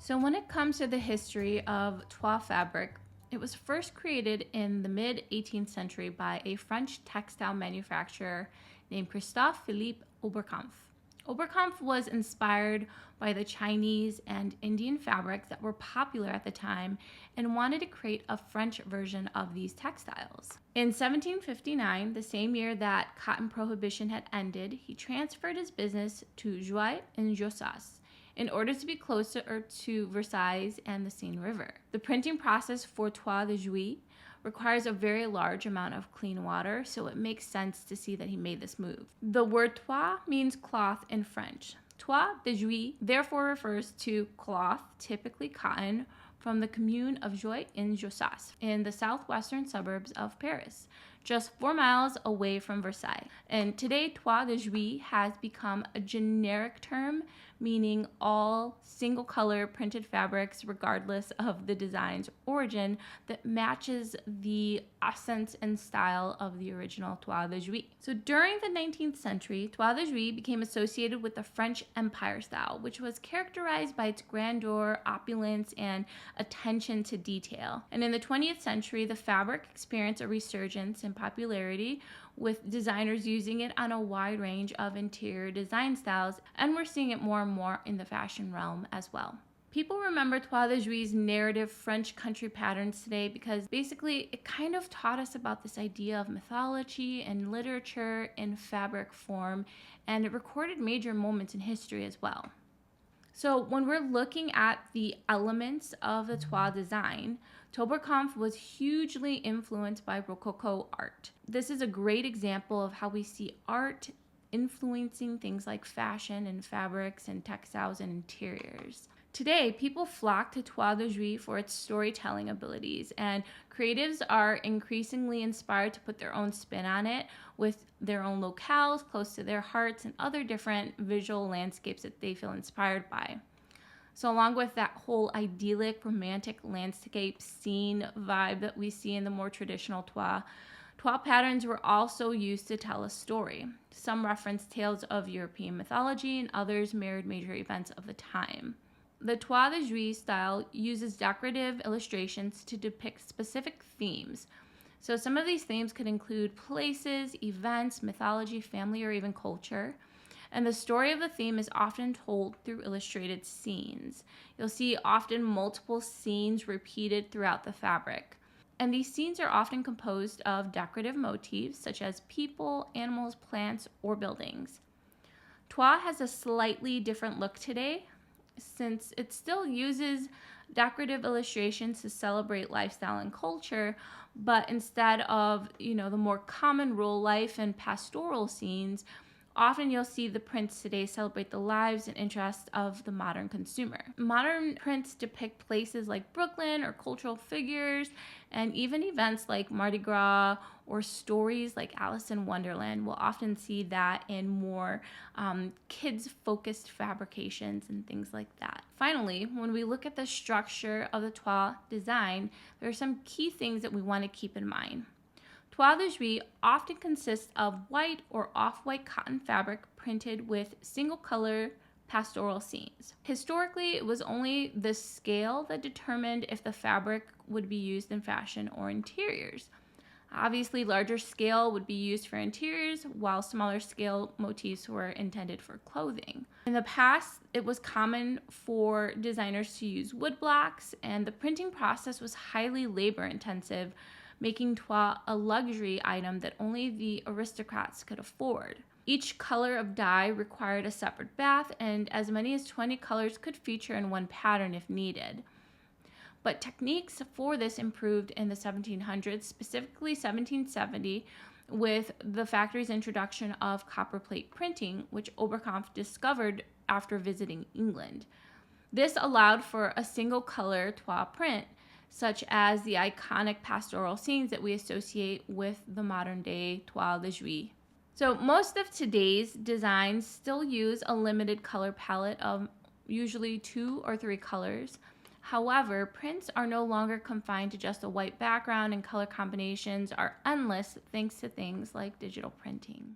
So when it comes to the history of toile fabric, it was first created in the mid-18th century by a French textile manufacturer named Christophe Philippe Oberkampf. Oberkampf was inspired by the Chinese and Indian fabrics that were popular at the time and wanted to create a French version of these textiles. In 1759, the same year that cotton prohibition had ended, he transferred his business to Jouy in Josas in order to be closer to Versailles and the Seine River. The printing process for Toile Du Jouy requires a very large amount of clean water, so it makes sense to see that he made this move. The word toile means cloth in French. Toile de Jouy therefore refers to cloth, typically cotton, from the commune of Jouy in Josas, in the southwestern suburbs of Paris, just 4 miles away from Versailles. And today, Toile de Jouy has become a generic term meaning all single color printed fabrics, regardless of the design's origin, that matches the essence and style of the original Toile de Jouy. So during the 19th century, Toile de Jouy became associated with the French Empire style, which was characterized by its grandeur, opulence, and attention to detail. And in the 20th century, the fabric experienced a resurgence in popularity, with designers using it on a wide range of interior design styles, and we're seeing it more and more in the fashion realm as well. People remember Toile de Jouy's narrative French country patterns today because basically it kind of taught us about this idea of mythology and literature in fabric form, and it recorded major moments in history as well. So when we're looking at the elements of the toile design, Oberkampf was hugely influenced by Rococo art. This is a great example of how we see art influencing things like fashion and fabrics and textiles and interiors. Today, people flock to Toile de Jouy for its storytelling abilities, and creatives are increasingly inspired to put their own spin on it with their own locales close to their hearts and other different visual landscapes that they feel inspired by. So along with that whole idyllic, romantic landscape scene vibe that we see in the more traditional toile patterns were also used to tell a story. Some reference tales of European mythology, and others mirrored major events of the time. The Toile de Jouy style uses decorative illustrations to depict specific themes. So some of these themes could include places, events, mythology, family, or even culture. And the story of the theme is often told through illustrated scenes. You'll see often multiple scenes repeated throughout the fabric. And these scenes are often composed of decorative motifs such as people, animals, plants, or buildings. Toile has a slightly different look today, since it still uses decorative illustrations to celebrate lifestyle and culture, but instead of, the more common rural life and pastoral scenes, often you'll see the prints today celebrate the lives and interests of the modern consumer. Modern prints depict places like Brooklyn or cultural figures, and even events like Mardi Gras or stories like Alice in Wonderland. We'll often see that in more kids-focused fabrications and things like that. Finally, when we look at the structure of the toile design, there are some key things that we want to keep in mind. Toile de Jouy often consists of white or off-white cotton fabric printed with single-color pastoral scenes. Historically, it was only the scale that determined if the fabric would be used in fashion or interiors. Obviously, larger scale would be used for interiors, while smaller scale motifs were intended for clothing. In the past, it was common for designers to use wood blocks, and the printing process was highly labor-intensive, making toile a luxury item that only the aristocrats could afford. Each color of dye required a separate bath, and as many as 20 colors could feature in one pattern if needed. But techniques for this improved in the 1700s, specifically 1770, with the factory's introduction of copperplate printing, which Oberkampf discovered after visiting England. This allowed for a single color toile print, such as the iconic pastoral scenes that we associate with the modern day Toile de Jouy. So most of today's designs still use a limited color palette of usually 2 or 3 colors. However, prints are no longer confined to just a white background, and color combinations are endless thanks to things like digital printing.